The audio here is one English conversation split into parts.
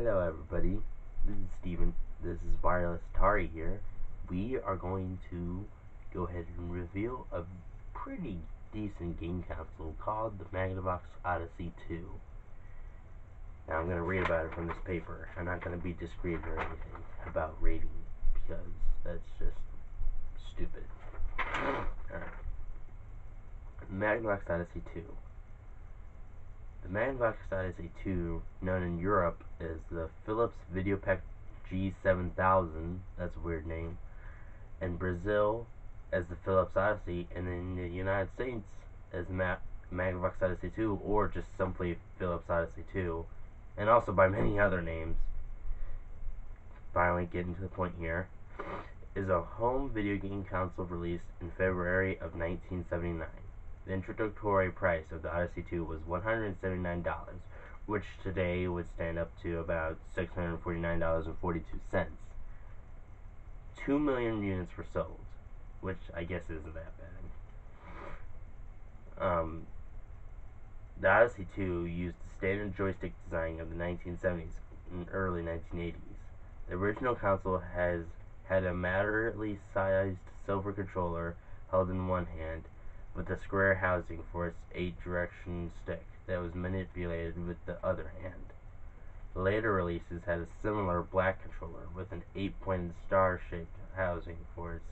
Hello everybody, this is Steven, this is Wireless Atari here. We are going to go ahead and reveal a pretty decent game console called the Magnavox Odyssey². Now I'm going to read about it from this paper. I'm not going to be discreet or anything about rating because that's just stupid. Alright. Magnavox Odyssey². The Magnavox Odyssey², known in Europe as the Philips Videopack G7000, that's a weird name, in Brazil as the Philips Odyssey, and in the United States as Magnavox Odyssey² or just simply Philips Odyssey², and also by many other names. Finally getting to the point here, is a home video game console released in February of 1979. The introductory price of the Odyssey² was $179, which today would stand up to about $649.42. 2 million units were sold, which I guess isn't that bad. The Odyssey² used the standard joystick design of the 1970s and early 1980s. The original console had a moderately sized silver controller held in one hand, with a square housing for its 8-direction stick that was manipulated with the other hand. Later releases had a similar black controller with an 8-pointed star-shaped housing for its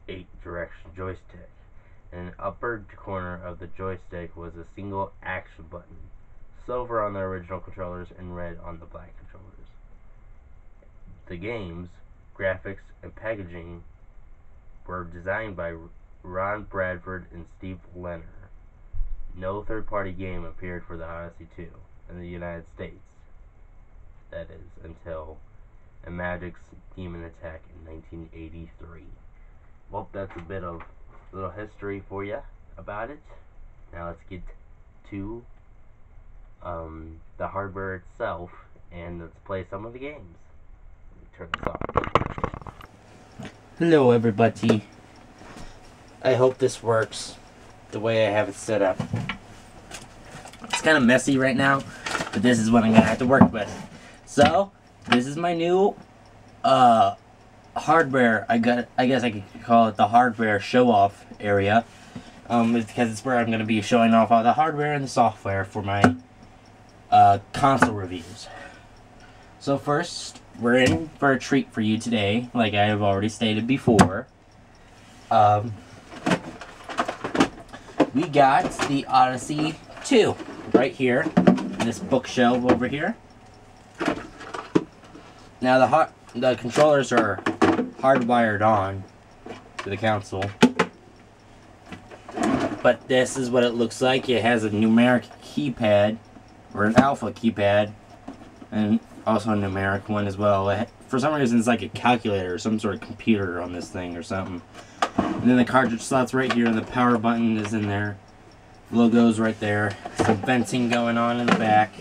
8-direction joystick. In the upper corner of the joystick was a single action button, silver on the original controllers and red on the black controllers. The games, graphics, and packaging were designed by Ron Bradford and Steve Lenner. No third-party game appeared for the Odyssey² in the United States. That is, until a Magic's Demon Attack in 1983. Well, that's a bit of little history for you about it. Now let's get to the hardware itself, and let's play some of the games. Let me turn this off. Hello everybody. I hope this works the way I have it set up. It's kind of messy right now, but this is what I'm gonna have to work with. So, this is my new hardware. I guess I could call it the hardware show-off area, because it's where I'm gonna be showing off all the hardware and the software for my console reviews. So first, we're in for a treat for you today, like I have already stated before. We got the Odyssey² right here, in this bookshelf over here. Now the controllers are hardwired on to the console, but this is what it looks like. It has a numeric keypad, or an alpha keypad, and also a numeric one as well. For some reason it's like a calculator or some sort of computer on this thing or something. And then the cartridge slot's right here, and the power button is in there. Logo's right there. Some venting going on in the back.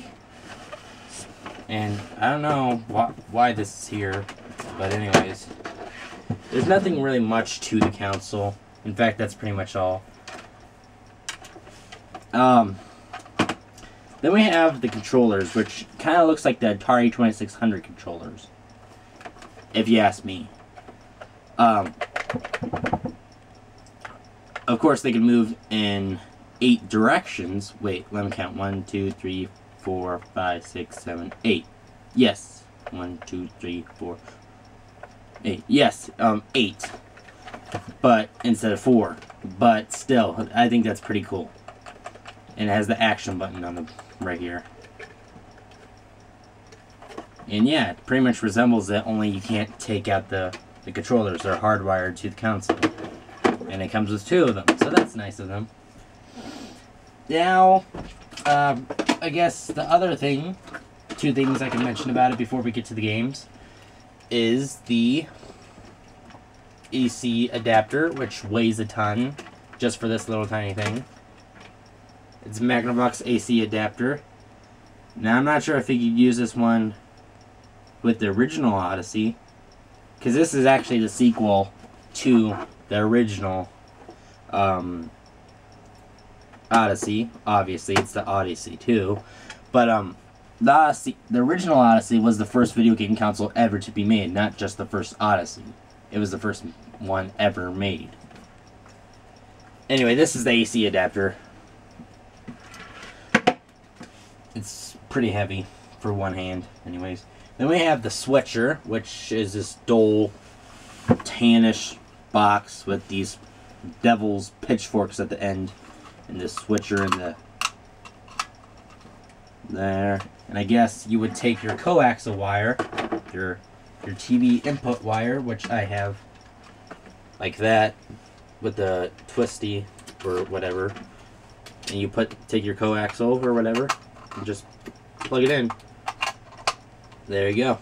And I don't know why this is here, but anyways. There's nothing really much to the console. In fact, that's pretty much all. Then we have the controllers, which kind of looks like the Atari 2600 controllers, if you ask me. Of course, they can move in 8 directions. Wait, let me count. 1, 2, 3, 4, 5, 6, 7, 8. Yes. 1, 2, 3, 4, 8. Yes, 8. But instead of 4. But still, I think that's pretty cool. And it has the action button on the right here. And yeah, it pretty much resembles it, only you can't take out the controllers. They're hardwired to the console. And it comes with 2 of them, so that's nice of them. Now, I guess the other thing, 2 things I can mention about it before we get to the games, is the AC adapter, which weighs a ton, just for this little tiny thing. It's a Magnavox AC adapter. Now, I'm not sure if you could use this one with the original Odyssey, because this is actually the sequel to the original Odyssey. Obviously, it's the Odyssey 2. But the original Odyssey was the first video game console ever to be made, not just the first Odyssey. It was the first one ever made. Anyway, this is the AC adapter. It's pretty heavy for one hand, anyways. Then we have the switcher, which is this dull, tannish box with these devil's pitchforks at the end, and the switcher in the there. And I guess you would take your coaxial wire, your TV input wire, which I have like that with the twisty or whatever, and you take your coaxial or whatever and just plug it in. There you go.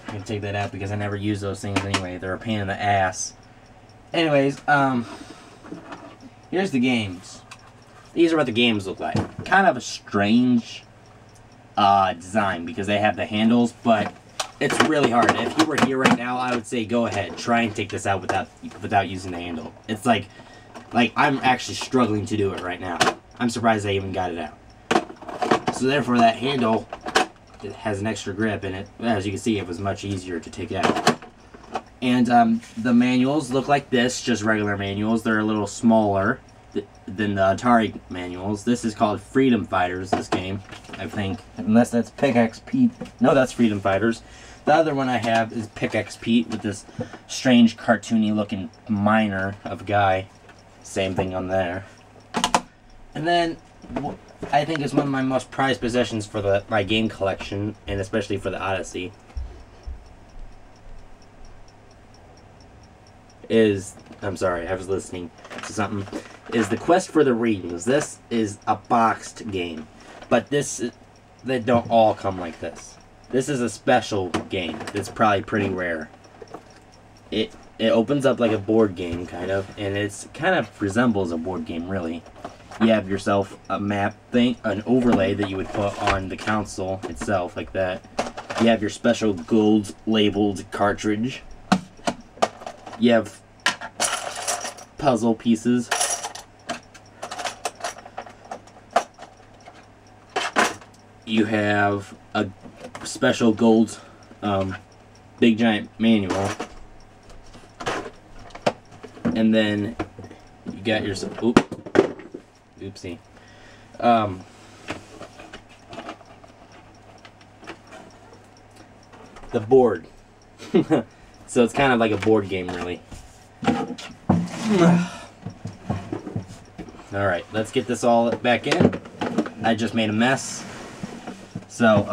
I'm gonna take that out because I never use those things anyway. They're a pain in the ass. Anyways, here's the games. These are what the games look like. Kind of a strange design because they have the handles, but it's really hard. If you were here right now, I would say go ahead, try and take this out without using the handle. It's like I'm actually struggling to do it right now. I'm surprised I even got it out. So therefore, that handle, it has an extra grip in it. As you can see, it was much easier to take out. And the manuals look like this, just regular manuals. They're a little smaller than the Atari manuals. This is called Freedom Fighters, this game, I think. Unless that's Pickaxe Pete. No, that's Freedom Fighters. The other one I have is Pickaxe Pete with this strange cartoony looking miner of a guy. Same thing on there. And then, I think it's one of my most prized possessions for my game collection, and especially for the Odyssey, is, I'm sorry, I was listening to something, is the Quest for the Rings. This is a boxed game, but they don't all come like this. This is a special game. It's probably pretty rare. It opens up like a board game, kind of, and it's kind of resembles a board game, really. You have yourself a map thing, an overlay that you would put on the console itself, like that. You have your special gold labeled cartridge. You have puzzle pieces. You have a special gold big giant manual. And then you got yourself, oopsie. The board. So it's kind of like a board game, really. Alright, let's get this all back in. I just made a mess. So,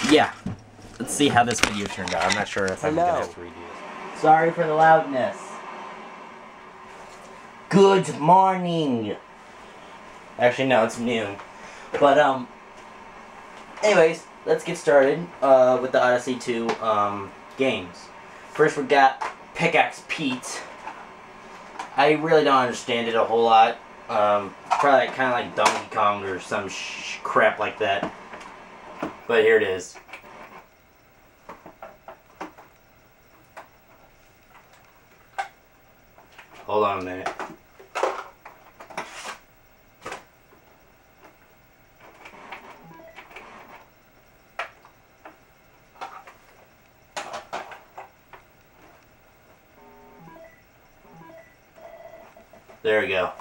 yeah. Let's see how this video turned out. I'm not sure if I'm going to have to redo this. Sorry for the loudness. Good morning. Actually, no, it's noon. But, anyways, let's get started with the Odyssey 2 games. First, we got Pickaxe Pete. I really don't understand it a whole lot. Probably kind of like Donkey Kong or some crap like that. But here it is. Hold on a minute. There we go.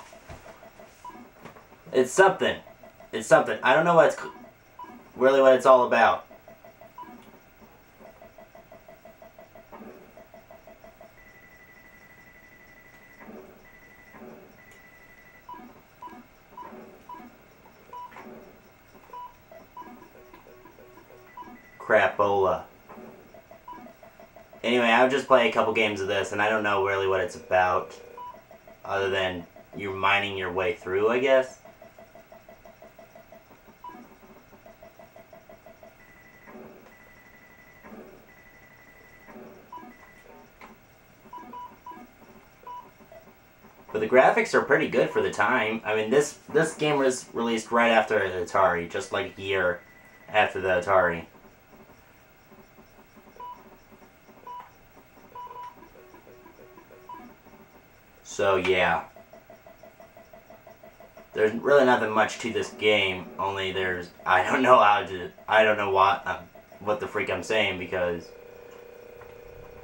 It's something. It's something. I don't know what it's really what it's all about. Crapola. Anyway, I'll just play a couple games of this, and I don't know really what it's about. Other than you're mining your way through, I guess. But the graphics are pretty good for the time. I mean, this game was released right after the Atari, just like a year after the Atari. So yeah, there's really nothing much to this game. Only there's I don't know what the freak I'm saying because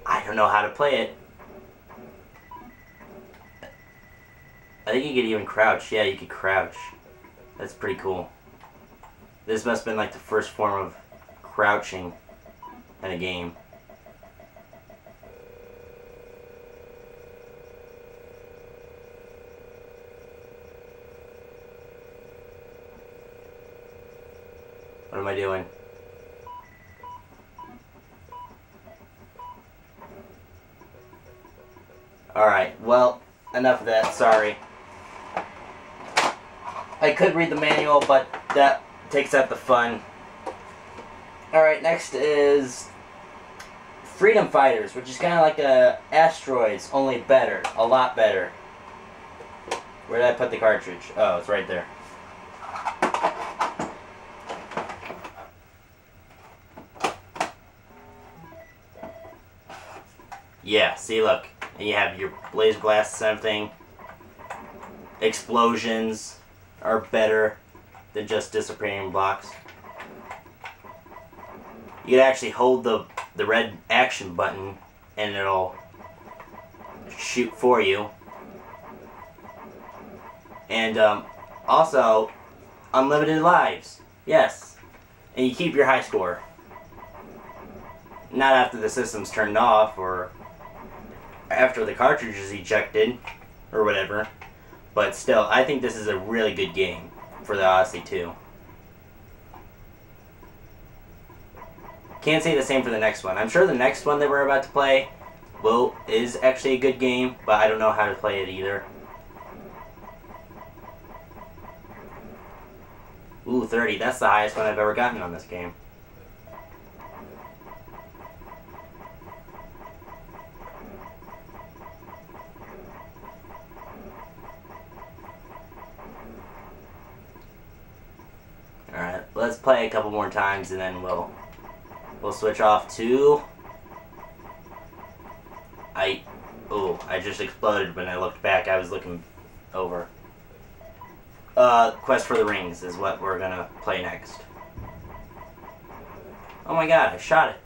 I don't know how to play it. I think you could even crouch. Yeah, you could crouch. That's pretty cool. This must have been like the first form of crouching in a game. What am I doing? Alright, well, enough of that, sorry. I could read the manual, but that takes out the fun. Alright, next is Freedom Fighters, which is kind of like Asteroids, only better. A lot better. Where did I put the cartridge? Oh, it's right there. Yeah, see, look. And you have your laser blasts and everything. Explosions are better than just disappearing blocks. You can actually hold the red action button and it'll shoot for you. And also, unlimited lives. Yes. And you keep your high score. Not after the system's turned off or after the cartridge is ejected or whatever. But still, I think this is a really good game for the Odyssey 2. Can't say the same for the next one. I'm sure the next one that we're about to play is actually a good game, but I don't know how to play it either. Ooh, 30. That's the highest one I've ever gotten on this game. Alright, let's play a couple more times and then we'll switch off to... I just exploded when I looked back. I was looking over. Quest for the Rings is what we're gonna play next. Oh my god, I shot it.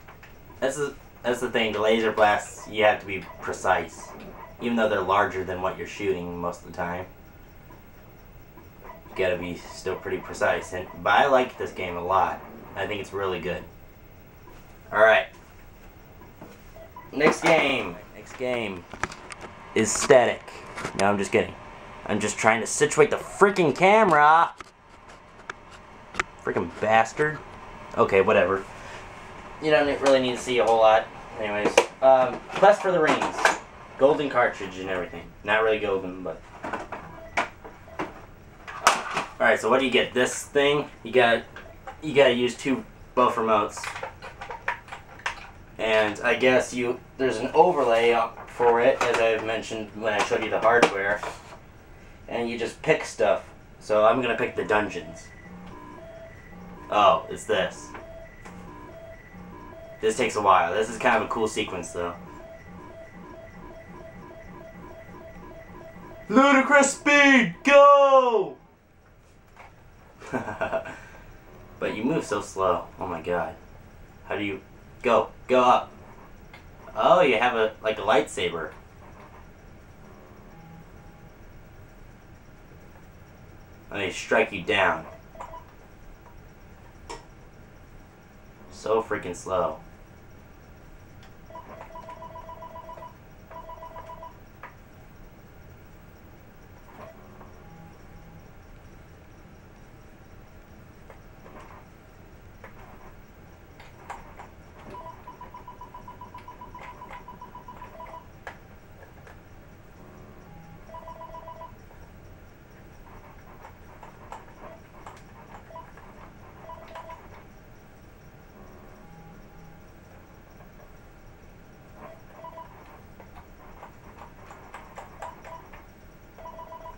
That's the thing, the laser blasts, you have to be precise. Even though they're larger than what you're shooting most of the time. You gotta be still pretty precise. But I like this game a lot. I think it's really good. Alright. Next game is Static. No, I'm just kidding. I'm just trying to situate the freaking camera. Freaking bastard. Okay, whatever. You don't really need to see a whole lot. Anyways, Quest for the Rings. Golden cartridge and everything. Not really golden, but... Alright, so what do you get? This thing, you gotta use both remotes. And I guess there's an overlay for it, as I've mentioned when I showed you the hardware. And you just pick stuff. So I'm gonna pick the dungeons. Oh, it's this. This takes a while. This is kind of a cool sequence, though. Ludicrous speed, go! But you move so slow. Oh my god. How do you... Go up. Oh, you have like a lightsaber. And they strike you down. So freaking slow.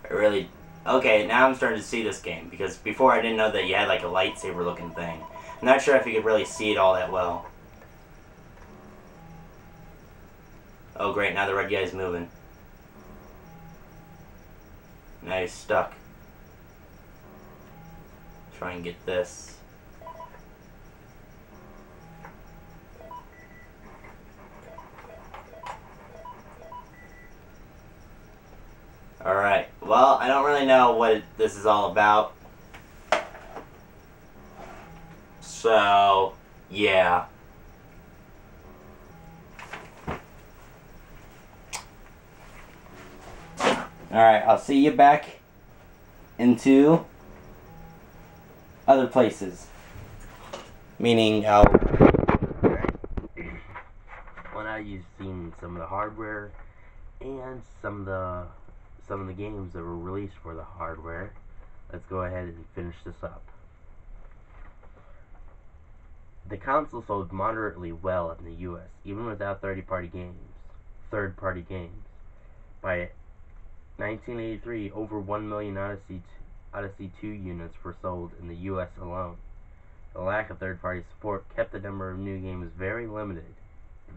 Really... Okay, now I'm starting to see this game, because before I didn't know that you had like a lightsaber looking thing. I'm not sure if you could really see it all that well. Oh great, now the red guy's moving. Now he's stuck. try and get this. Alright, well, I don't really know what this is all about. So, yeah. Alright, I'll see you back into other places. Meaning, Well, now you've seen some of the hardware and some of the games that were released for the hardware. Let's go ahead and finish this up. The console sold moderately well in the US, even without third-party games. By 1983, over 1 million Odyssey² units were sold in the US alone. The lack of third-party support kept the number of new games very limited.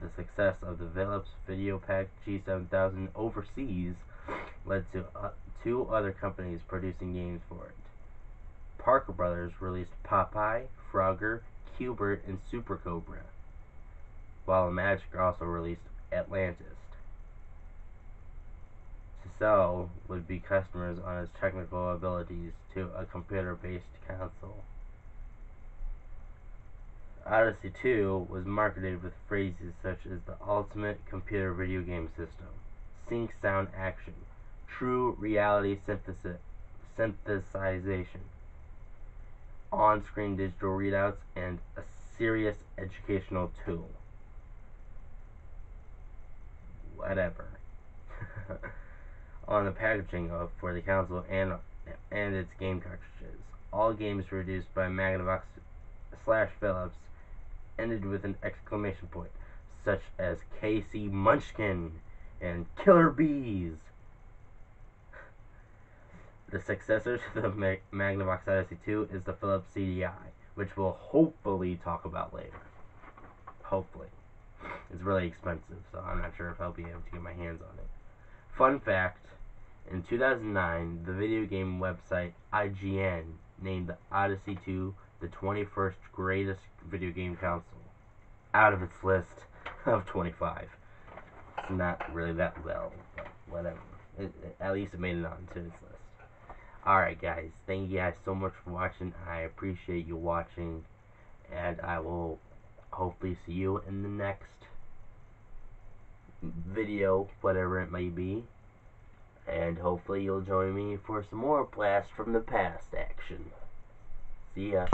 The success of the Philips VideoPack G7000 overseas led to two other companies producing games for it. Parker Brothers released Popeye, Frogger, Q*bert, and Super Cobra, while Magic also released Atlantis. To sell would be customers on its technical abilities to a computer-based console. Odyssey 2 was marketed with phrases such as the ultimate computer video game system, sync sound action, true reality synthesization, on-screen digital readouts, and a serious educational tool. Whatever. On the packaging for the console and its game cartridges. All games produced by Magnavox/Philips ended with an exclamation point, such as KC Munchkin and Killer Bees. The successor to the Magnavox Odyssey 2 is the Philips CDI, which we'll hopefully talk about later. Hopefully. It's really expensive, so I'm not sure if I'll be able to get my hands on it. Fun fact, in 2009, the video game website IGN named the Odyssey 2 the 21st greatest video game console out of its list of 25. It's not really that well, but whatever. At least it made it onto its list. Alright guys, thank you guys so much for watching. I appreciate you watching, and I will hopefully see you in the next video, whatever it may be. And hopefully you'll join me for some more Blast from the Past action. See ya.